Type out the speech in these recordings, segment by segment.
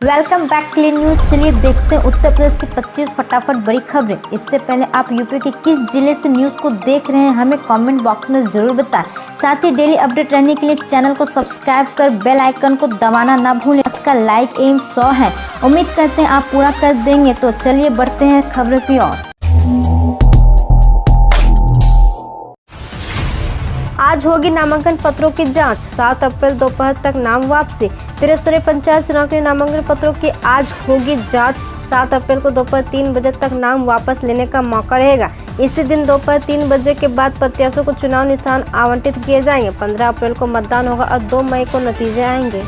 Welcome back clean news. चलिए देखते हैं उत्तर प्रदेश की 25 फटाफट बड़ी खबरें। इससे पहले आप यूपी के किस जिले से न्यूज को देख रहे हैं हमें कमेंट बॉक्स में जरूर बताएं। साथ ही डेली अपडेट रहने के लिए चैनल को सब्सक्राइब कर बेल आइकन को दबाना ना भूलें। आज का लाइक एम 100 है, उम्मीद करते हैं आप पूरा कर देंगे। तो चलिए बढ़ते हैं खबरों की ओर। आज होगी नामांकन पत्रों की जांच, 7 अप्रैल दोपहर तक नाम वापसी। त्रिस्तरीय पंचायत चुनाव के लिए नामांकन पत्रों की आज होगी जांच। 7 अप्रैल को दोपहर 3 बजे तक नाम वापस लेने का मौका रहेगा। इसी दिन दोपहर 3 बजे के बाद प्रत्याशियों को चुनाव निशान आवंटित किए जाएंगे। 15 अप्रैल को मतदान होगा और 2 मई को नतीजे आएंगे।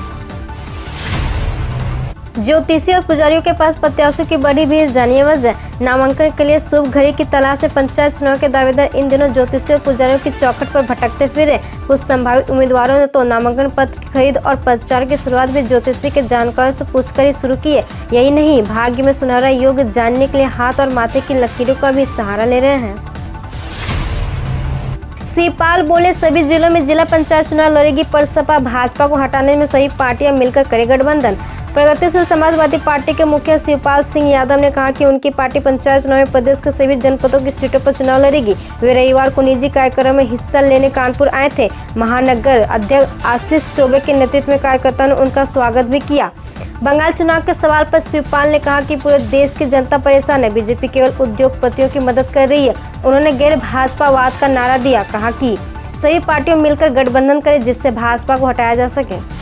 ज्योतिषी और पुजारियों के पास प्रत्याशियों की बड़ी भीड़, जानिए वजह। नामांकन के लिए शुभ घड़ी की तलाश में पंचायत चुनाव के दावेदार इन दिनों ज्योतिषियों और पुजारियों की चौखट पर भटकते फिरे। कुछ संभावित उम्मीदवारों ने तो नामांकन पत्र की खरीद और प्रचार की शुरुआत भी ज्योतिषी के जानकारों से पूछकर ही शुरू की है। यही नहीं, भाग्य में सुनहरा योग जानने के लिए हाथ और माथे की लकीरों का भी सहारा ले रहे हैं। शिवपाल बोले, सभी जिलों में जिला पंचायत चुनाव लड़ेगी पर सपा, भाजपा को हटाने में सभी पार्टियां मिलकर करे गठबंधन। प्रगतिशील समाजवादी पार्टी के मुखिया शिवपाल सिंह यादव ने कहा कि उनकी पार्टी पंचायत चुनाव में प्रदेश के सभी जनपदों की सीटों पर चुनाव लड़ेगी। वे रविवार को निजी कार्यक्रम में हिस्सा लेने कानपुर आए थे। महानगर अध्यक्ष आशीष चौबे के नेतृत्व में कार्यकर्ताओं ने उनका स्वागत भी किया। बंगाल चुनाव के सवाल पर शिवपाल ने कहा कि पूरे देश की जनता परेशान है, बीजेपी केवल उद्योगपतियों की मदद कर रही है। उन्होंने गैर भाजपावाद का नारा दिया, कहा कि सभी पार्टियों मिलकर गठबंधन करें जिससे भाजपा को हटाया जा सके।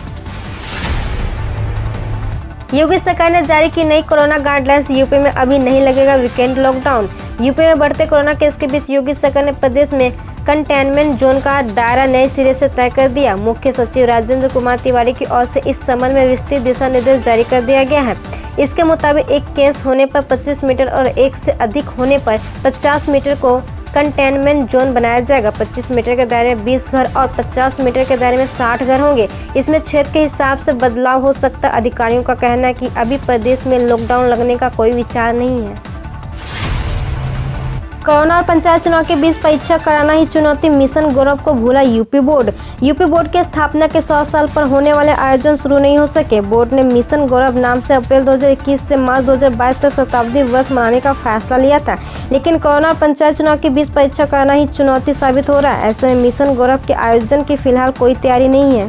योगी सरकार ने जारी की नई कोरोना गाइडलाइंस, यूपी में अभी नहीं लगेगा वीकेंड लॉकडाउन। यूपी में बढ़ते कोरोना केस के बीच योगी सरकार ने प्रदेश में कंटेनमेंट जोन का दायरा नए सिरे से तय कर दिया। मुख्य सचिव राजेंद्र कुमार तिवारी की ओर से इस संबंध में विस्तृत दिशा निर्देश जारी कर दिया गया है। इसके मुताबिक एक केस होने पर 25 मीटर और एक से अधिक होने पर 50 मीटर को कंटेनमेंट जोन बनाया जाएगा। 25 मीटर के दायरे में 20 घर और 50 मीटर के दायरे में 60 घर होंगे। इसमें क्षेत्र के हिसाब से बदलाव हो सकता है। अधिकारियों का कहना है कि अभी प्रदेश में लॉकडाउन लगने का कोई विचार नहीं है। कोरोना और पंचायत चुनाव के बीच परीक्षा कराना ही चुनौती, मिशन गौरव को भूला यूपी बोर्ड। यूपी बोर्ड के स्थापना के 100 साल पर होने वाले आयोजन शुरू नहीं हो सके। बोर्ड ने मिशन गौरव नाम से अप्रैल 2021 से मार्च 2022 तक शताब्दी वर्ष मनाने का फैसला लिया था, लेकिन कोरोना और पंचायत चुनाव के बीच परीक्षा कराना ही चुनौती साबित हो रहा है। ऐसे में मिशन गौरव के आयोजन की फिलहाल कोई तैयारी नहीं है।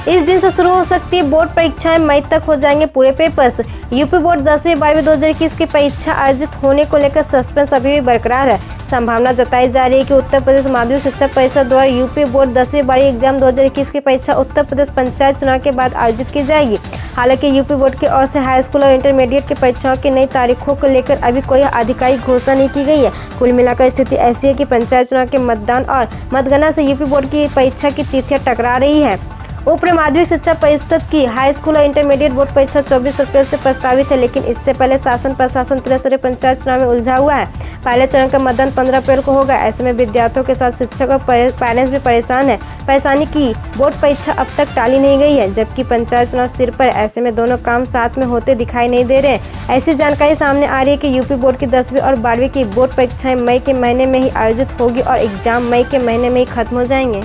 इस दिन से शुरू हो सकती है बोर्ड परीक्षाएं, मई तक हो जाएंगे पूरे पेपर्स। यूपी बोर्ड 10वीं 12वीं 2021 की परीक्षा आयोजित होने को लेकर सस्पेंस अभी भी बरकरार है। संभावना जताई जा रही है कि उत्तर प्रदेश माध्यमिक शिक्षा परिषद द्वारा यूपी बोर्ड 10वीं 12वीं एग्जाम 2021 की परीक्षा उत्तर प्रदेश पंचायत चुनाव के बाद आयोजित की जाएगी। हालांकि यूपी बोर्ड की ओर से हाई स्कूल और इंटरमीडिएट की परीक्षाओं की नई तारीखों को लेकर अभी कोई आधिकारिक घोषणा नहीं की गई है। कुल मिलाकर स्थिति ऐसी है कि पंचायत चुनाव के मतदान और मतगणना से यूपी बोर्ड की परीक्षा की तिथियां टकरा रही है। उप माध्यमिक शिक्षा परिषद की हाई स्कूल और इंटरमीडिएट बोर्ड परीक्षा 24 अप्रैल से प्रस्तावित है, लेकिन इससे पहले शासन प्रशासन त्रिस्तरीय पंचायत चुनाव में उलझा हुआ है। पहले चरण का मतदान 15 अप्रैल को होगा। ऐसे में विद्यार्थियों के साथ शिक्षक और पेरेंट्स भी परेशान है। परेशानी की बोर्ड परीक्षा अब तक टाली नहीं गई है, जबकि पंचायत चुनाव सिर पर। ऐसे में दोनों काम साथ में होते दिखाई नहीं दे रहे हैं। ऐसी जानकारी सामने आ रही है कि यूपी बोर्ड की 10वीं और 12वीं की बोर्ड परीक्षाएं मई के महीने में ही आयोजित होगी और एग्जाम मई के महीने में ही खत्म हो जाएंगे।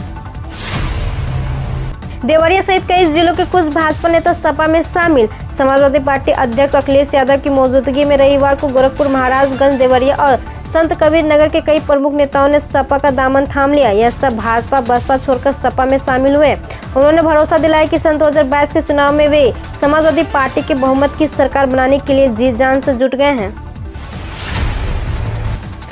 देवरिया सहित कई जिलों के कुछ भाजपा नेता सपा में शामिल। समाजवादी पार्टी अध्यक्ष अखिलेश यादव की मौजूदगी में रविवार को गोरखपुर, महाराजगंज, देवरिया और संत कबीर नगर के कई प्रमुख नेताओं ने सपा का दामन थाम लिया। यह सब भाजपा बसपा छोड़कर सपा में शामिल हुए। उन्होंने भरोसा दिलाया कि सन 2022 के चुनाव में वे समाजवादी पार्टी के बहुमत की सरकार बनाने के लिए जी जान से जुट गए हैं।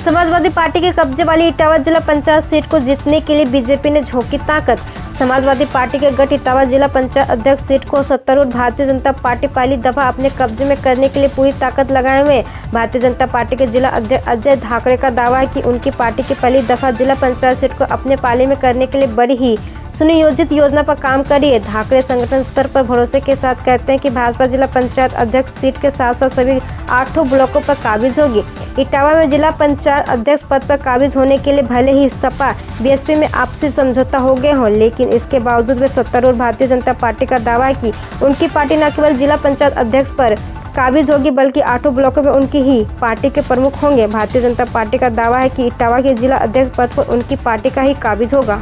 समाजवादी पार्टी के कब्जे वाली इटावा जिला पंचायत सीट को जीतने के लिए बीजेपी ने झोंकी ताकत। समाजवादी पार्टी के गढ़ इटावा जिला पंचायत अध्यक्ष सीट को सत्तारूढ़ भारतीय जनता पार्टी पहली दफा अपने कब्जे में करने के लिए पूरी ताकत लगाए हुए। भारतीय जनता पार्टी के जिला अध्यक्ष अजय धाकड़े का दावा है कि उनकी पार्टी की पहली दफा जिला पंचायत सीट को अपने पाले में करने के लिए बड़ी ही सुनियोजित योजना पर काम कर रही है। धाकड़े संगठन स्तर पर भरोसे के साथ कहते हैं कि भाजपा जिला पंचायत अध्यक्ष सीट के साथ साथ सभी 8 ब्लॉकों पर काबिज होगी। इटावा में जिला पंचायत अध्यक्ष पद पर काबिज होने के लिए भले ही सपा बीएसपी में आपसी समझौता हो गए हों, लेकिन इसके बावजूद वे सत्तारूढ़ भारतीय जनता पार्टी का दावा है कि उनकी पार्टी न केवल जिला पंचायत अध्यक्ष पर काबिज होगी बल्कि 8 ब्लॉकों में उनकी ही पार्टी के प्रमुख होंगे। भारतीय जनता पार्टी का दावा है कि इटावा के जिला अध्यक्ष पद पर उनकी पार्टी का ही काबिज होगा।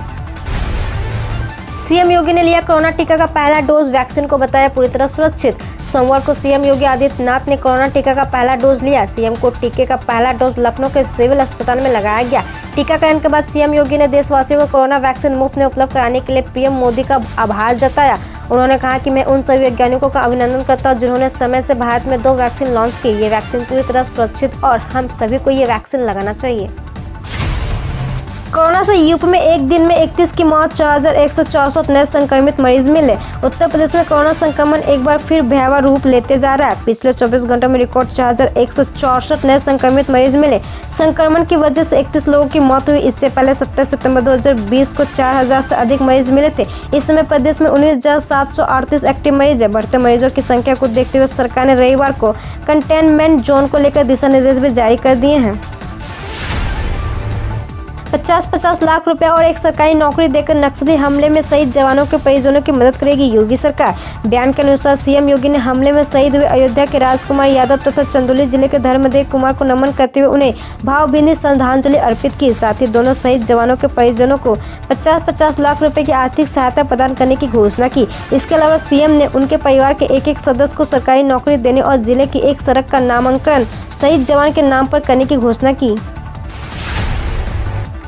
सीएम योगी ने लिया कोरोना टीका का पहला डोज, वैक्सीन को बताया पूरी तरह सुरक्षित। सोमवार को सीएम योगी आदित्यनाथ ने कोरोना टीका का पहला डोज लिया। सीएम को टीके का पहला डोज लखनऊ के सिविल अस्पताल में लगाया गया। टीकाकरण के बाद सीएम योगी ने देशवासियों को कोरोना वैक्सीन मुफ्त में उपलब्ध कराने के लिए पीएम मोदी का आभार जताया। उन्होंने कहा कि मैं उन सभी वैज्ञानिकों का अभिनंदन करता हूं जिन्होंने समय से भारत में 2 वैक्सीन लॉन्च की। ये वैक्सीन पूरी तरह सुरक्षित और हम सभी को ये वैक्सीन लगाना चाहिए। कोरोना से यूपी में एक दिन में 31 की मौत, 4164 नए संक्रमित मरीज मिले। उत्तर प्रदेश में कोरोना संक्रमण एक बार फिर भयावह रूप लेते जा रहा है। पिछले 24 घंटों में रिकॉर्ड 4164 नए संक्रमित मरीज मिले। संक्रमण की वजह से 31 लोगों की मौत हुई। इससे पहले 27 सितंबर 2020 को 4000 से अधिक मरीज मिले थे। इस समय प्रदेश में 19,738 एक्टिव मरीज है। बढ़ते मरीजों की संख्या को देखते हुए सरकार ने रविवार को कंटेनमेंट जोन को लेकर दिशा निर्देश भी जारी कर दिए हैं। 50-50 लाख रुपए और एक सरकारी नौकरी देकर नक्सली हमले में शहीद जवानों के परिजनों की मदद करेगी योगी सरकार। बयान के अनुसार सीएम योगी ने हमले में शहीद हुए अयोध्या के राजकुमार यादव तथा चंदौली जिले के धर्मदेव कुमार को नमन करते हुए उन्हें भावभीनी श्रद्धांजलि अर्पित की। साथ ही दोनों शहीद जवानों के परिजनों को 50-50 लाख रुपए की आर्थिक सहायता प्रदान करने की घोषणा की। इसके अलावा सीएम ने उनके परिवार के एक सदस्य को सरकारी नौकरी देने और जिले की एक सड़क का नामांकन शहीद जवान के नाम पर करने की घोषणा की।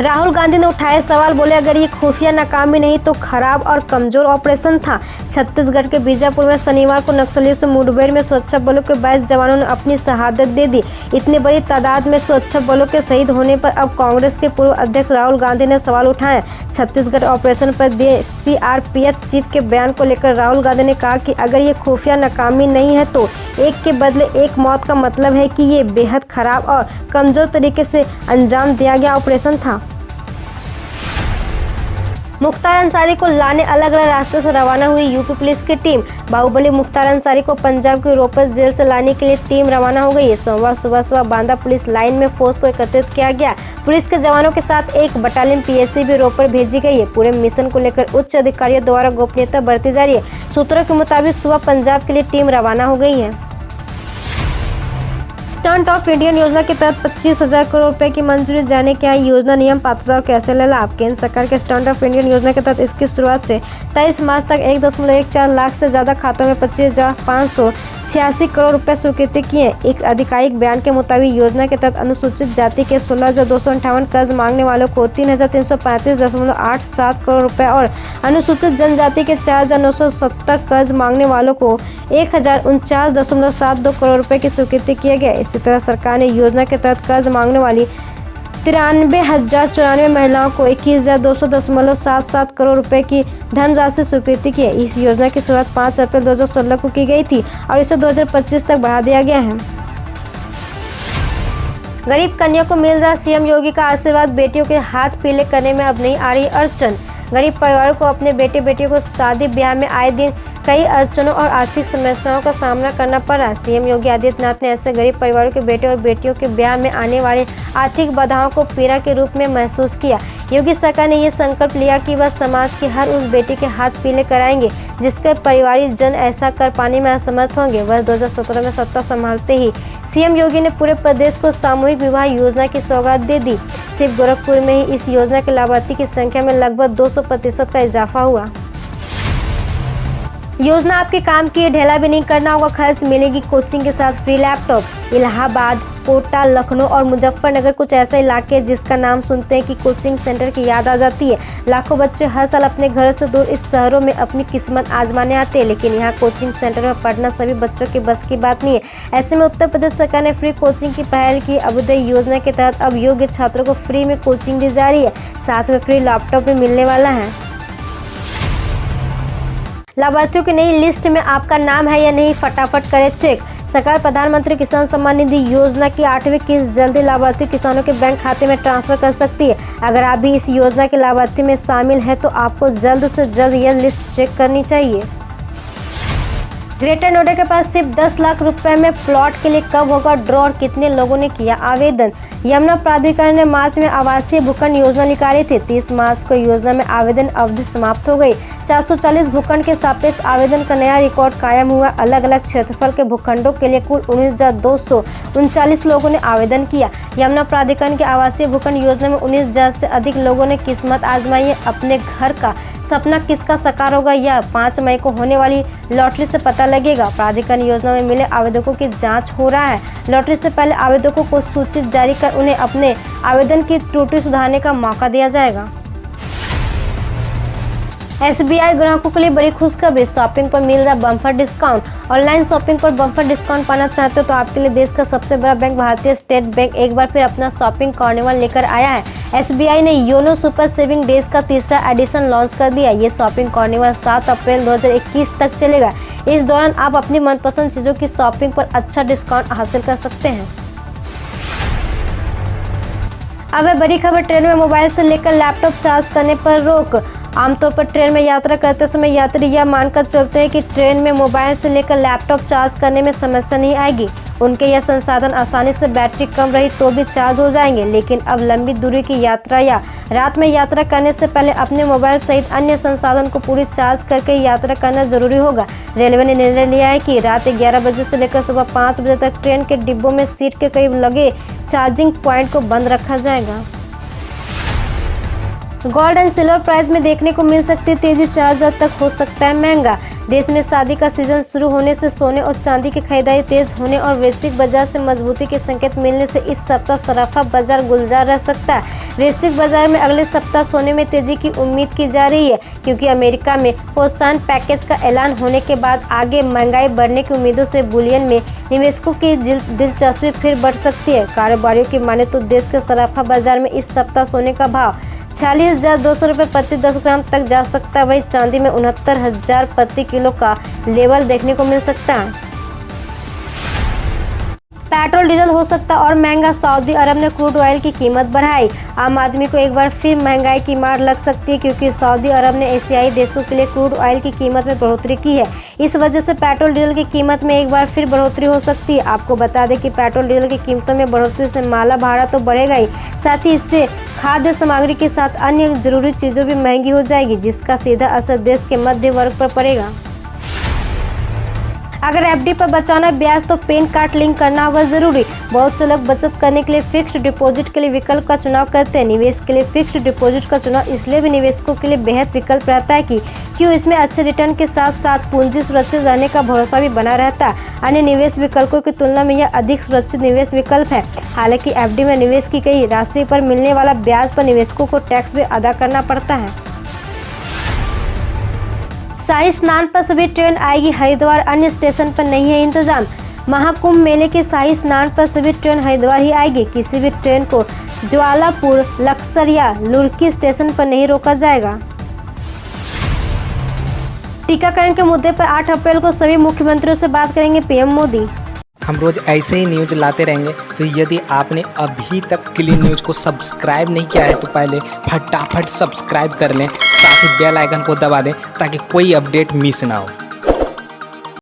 राहुल गांधी ने उठाए सवाल, बोले अगर ये खुफिया नाकामी नहीं तो खराब और कमजोर ऑपरेशन था। छत्तीसगढ़ के बीजापुर में शनिवार को नक्सलियों से मुठभेड़ में सुरक्षा बलों के 22 जवानों ने अपनी शहादत दे दी। इतनी बड़ी तादाद में सुरक्षा बलों के शहीद होने पर अब कांग्रेस के पूर्व अध्यक्ष राहुल गांधी ने सवाल उठाए। छत्तीसगढ़ ऑपरेशन पर दिए सीआरपीएफ चीफ के बयान को लेकर राहुल गांधी ने कहा कि अगर ये खुफिया नाकामी नहीं है तो एक के बदले एक मौत का मतलब है कि ये बेहद खराब और कमजोर तरीके से अंजाम दिया गया ऑपरेशन था। मुख्तार अंसारी को लाने अलग अलग रास्तों से रवाना हुई यूपी पुलिस की टीम। बाहुबली मुख्तार अंसारी को पंजाब की रोहतक जेल से लाने के लिए टीम रवाना हो गई है। सोमवार सुबह बांदा पुलिस लाइन में फोर्स को एकत्रित किया गया। पुलिस के जवानों के साथ एक बटालियन पीएससी भी रोहतक भेजी गई है। पूरे मिशन को लेकर उच्च अधिकारियों द्वारा गोपनीयता बरती जा रही है। सूत्रों के मुताबिक सुबह पंजाब के लिए टीम रवाना हो गई है। स्टैंड ऑफ इंडियन योजना के तहत 25,000 करोड़ रुपए की मंजूरी जाने क्या है योजना, नियम, पात्रता और कैसे ले लाभ। केंद्र सरकार के स्टैंड ऑफ इंडियन योजना के तहत इसकी शुरुआत से 23 मार्च तक 1.14 लाख से ज्यादा खातों में 25,586 करोड़ रुपए स्वीकृति किए। एक आधिकारिक बयान के मुताबिक योजना के तहत अनुसूचित जाति के 16,258 कर्ज मांगने वालों को 3,335.87 करोड़ रुपए और अनुसूचित जनजाति के 4,970 कर्ज मांगने वालों को 1,049.72 करोड़ रुपए की स्वीकृति किए गए। इसी तरह सरकार ने योजना के तहत कर्ज मांगने वाली 93,094 महिलाओं को 21,200.77 करोड़ रुपए की धनराशि स्वीकृति की है। इस योजना की शुरुआत 5 अप्रैल 2016 को की गई थी और इसे 2025 तक बढ़ा दिया गया है। गरीब कन्या को मिल रहा सीएम योगी का आशीर्वाद, बेटियों के हाथ पीले करने में अब नहीं आ रही अड़चन। गरीब परिवारों को अपने बेटे बेटियों को शादी ब्याह में आए दिन कई अड़चनों और आर्थिक समस्याओं का सामना करना पड़ रहा है। सीएम योगी आदित्यनाथ ने ऐसे गरीब परिवारों के बेटे और बेटियों के ब्याह में आने वाली आर्थिक बाधाओं को पीड़ा के रूप में महसूस किया। योगी सरकार ने ये संकल्प लिया कि वह समाज की हर उस बेटी के हाथ पीले कराएंगे जिसके परिवारिक जन ऐसा कर पाने में असमर्थ होंगे। वह 2017 में सत्ता संभालते ही सीएम योगी ने पूरे प्रदेश को सामूहिक विवाह योजना की सौगात दे दी। सिर्फ गोरखपुर में ही इस योजना के लाभार्थी की संख्या में लगभग 200% का इजाफा हुआ। योजना आपके काम की ढेला भी नहीं करना होगा खर्च, मिलेगी कोचिंग के साथ फ्री लैपटॉप। इलाहाबाद, कोटा, लखनऊ और मुजफ्फरनगर कुछ ऐसे इलाके हैं जिसका नाम सुनते हैं कि कोचिंग सेंटर की याद आ जाती है। लाखों बच्चे हर साल अपने घरों से दूर इस शहरों में अपनी किस्मत आजमाने आते हैं, लेकिन यहाँ कोचिंग सेंटर में पढ़ना सभी बच्चों के बस की बात नहीं है। ऐसे में उत्तर प्रदेश सरकार ने फ्री कोचिंग की पहल की। अभ्युदय योजना के तहत अब योग्य छात्रों को फ्री में कोचिंग दी जा रही है, साथ में फ्री लैपटॉप भी मिलने वाला है। लाभार्थियों की नई लिस्ट में आपका नाम है या नहीं, फटाफट करें चेक। सरकार प्रधानमंत्री किसान सम्मान निधि योजना की 8वीं किस्त जल्दी लाभार्थी किसानों के बैंक खाते में ट्रांसफर कर सकती है। अगर आप भी इस योजना के लाभार्थी में शामिल हैं तो आपको जल्द से जल्द यह लिस्ट चेक करनी चाहिए। ग्रेटर नोएडा के पास सिर्फ 10 लाख रुपए में प्लॉट के लिए कब होगा ड्रॉ और कितने लोगों ने किया आवेदन। यमुना प्राधिकरण ने मार्च में आवासीय भूखंड योजना निकाली थी। 30 मार्च को योजना में आवेदन अवधि समाप्त हो गई। 440 भूखंड के सापेक्ष आवेदन का नया रिकॉर्ड कायम हुआ। अलग अलग क्षेत्रफल के भूखंडों के लिए कुल 19,239 लोगों ने आवेदन किया। यमुना प्राधिकरण के आवासीय भूखंड योजना में 19,000 से अधिक लोगों ने किस्मत आजमाई है। अपने घर का सपना किसका साकार होगा, यह 5 मई को होने वाली लॉटरी से पता लगेगा। प्राधिकरण योजना में मिले आवेदकों की जांच हो रहा है। लॉटरी से पहले आवेदकों को सूची जारी कर उन्हें अपने आवेदन की त्रुटि सुधारने का मौका दिया जाएगा। SBI ग्राहकों के लिए बड़ी खुशखबरी, शॉपिंग पर मिल रहा बम्पर डिस्काउंट। ऑनलाइन शॉपिंग पर बम्पर डिस्काउंट पाना चाहते हो तो आपके लिए देश का सबसे बड़ा बैंक भारतीय स्टेट बैंक एक बार फिर अपना शॉपिंग कार्निवल लेकर आया है। SBI ने योनो सुपर सेविंग डेज का तीसरा एडिशन लॉन्च कर दिया। ये शॉपिंग कार्निवल 7 अप्रैल 2021 तक चलेगा। इस दौरान आप अपनी मनपसंद चीजों की शॉपिंग पर अच्छा डिस्काउंट हासिल कर सकते हैं। अब है बड़ी खबर, ट्रेन में मोबाइल से लेकर लैपटॉप चार्ज करने पर रोक। आमतौर पर ट्रेन में यात्रा करते समय यात्री यह मानकर चलते हैं कि ट्रेन में मोबाइल से लेकर लैपटॉप चार्ज करने में समस्या नहीं आएगी। उनके यह संसाधन आसानी से बैटरी कम रही तो भी चार्ज हो जाएंगे। लेकिन अब लंबी दूरी की यात्रा या रात में यात्रा करने से पहले अपने मोबाइल सहित अन्य संसाधन को पूरी चार्ज करके यात्रा करना जरूरी होगा। रेलवे ने निर्णय लिया है कि रात 11 बजे से लेकर सुबह 5 बजे तक ट्रेन के डिब्बों में सीट के करीब लगे चार्जिंग पॉइंट को बंद रखा जाएगा। गोल्ड एंड सिल्वर प्राइस में देखने को मिल सकती तेजी, 4 हज़ार तक हो सकता है महंगा। देश में शादी का सीजन शुरू होने से सोने और चांदी की खरीदारी तेज होने और वैश्विक बाजार से मजबूती के संकेत मिलने से इस सप्ताह सराफा बाजार गुलजार रह सकता है। वैश्विक बाजार में अगले सप्ताह सोने में तेजी की उम्मीद की जा रही है, क्योंकि अमेरिका में प्रोत्साहन पैकेज का ऐलान होने के बाद आगे महंगाई बढ़ने की उम्मीदों से बुलियन में निवेशकों की दिलचस्पी फिर बढ़ सकती है। कारोबारियों की माने तो देश के सराफा बाजार में इस सप्ताह सोने का भाव 46,200 रुपये प्रति 10 ग्राम तक जा सकता है। वहीं चांदी में 69,000 प्रति किलो का लेवल देखने को मिल सकता है। पेट्रोल डीजल हो सकता और महंगा, सऊदी अरब ने क्रूड ऑयल की कीमत बढ़ाई। आम आदमी को एक बार फिर महंगाई की मार लग सकती है, क्योंकि सऊदी अरब ने एशियाई देशों के लिए क्रूड ऑयल की कीमत में बढ़ोतरी की है। इस वजह से पेट्रोल डीजल की कीमत में एक बार फिर बढ़ोतरी हो सकती है। आपको बता दें कि पेट्रोल डीजल की कीमतों में बढ़ोतरी से माला भाड़ा तो बढ़ेगा ही, साथ ही इससे खाद्य सामग्री के साथ अन्य जरूरी चीज़ों भी महंगी हो जाएगी, जिसका सीधा असर देश के मध्य वर्ग पर पड़ेगा। अगर FD पर बचाना ब्याज तो पैन कार्ड लिंक करना होगा जरूरी। बहुत से लोग बचत करने के लिए फिक्स्ड डिपॉजिट के लिए विकल्प का चुनाव करते हैं। निवेश के लिए फिक्स्ड डिपॉजिट का चुनाव इसलिए भी निवेशकों के लिए बेहद विकल्प रहता है कि क्यों इसमें अच्छे रिटर्न के साथ साथ पूंजी सुरक्षित रहने का भरोसा भी बना रहता है। अन्य निवेश विकल्पों की तुलना में यह अधिक सुरक्षित निवेश विकल्प है। हालांकि FD में निवेश की गई राशि पर मिलने वाला ब्याज पर निवेशकों को टैक्स भी अदा करना पड़ता है। शाही स्नान पर सभी ट्रेन आएगी हरिद्वार, अन्य स्टेशन पर नहीं है इंतजाम। महाकुंभ मेले के शाही स्नान पर सभी ट्रेन हरिद्वार ही आएगी। किसी भी ट्रेन को ज्वालापुर, लक्सर या लुरकी स्टेशन पर नहीं रोका जाएगा। टीकाकरण के मुद्दे पर 8 अप्रैल को सभी मुख्यमंत्रियों से बात करेंगे PM मोदी। हम रोज ऐसे ही न्यूज लाते रहेंगे, तो यदि आपने अभी तक क्लीन न्यूज को सब्सक्राइब नहीं किया है तो पहले फटाफट सब्सक्राइब कर लें, साथ ही बेल आइकन को दबा दें ताकि कोई अपडेट मिस ना हो।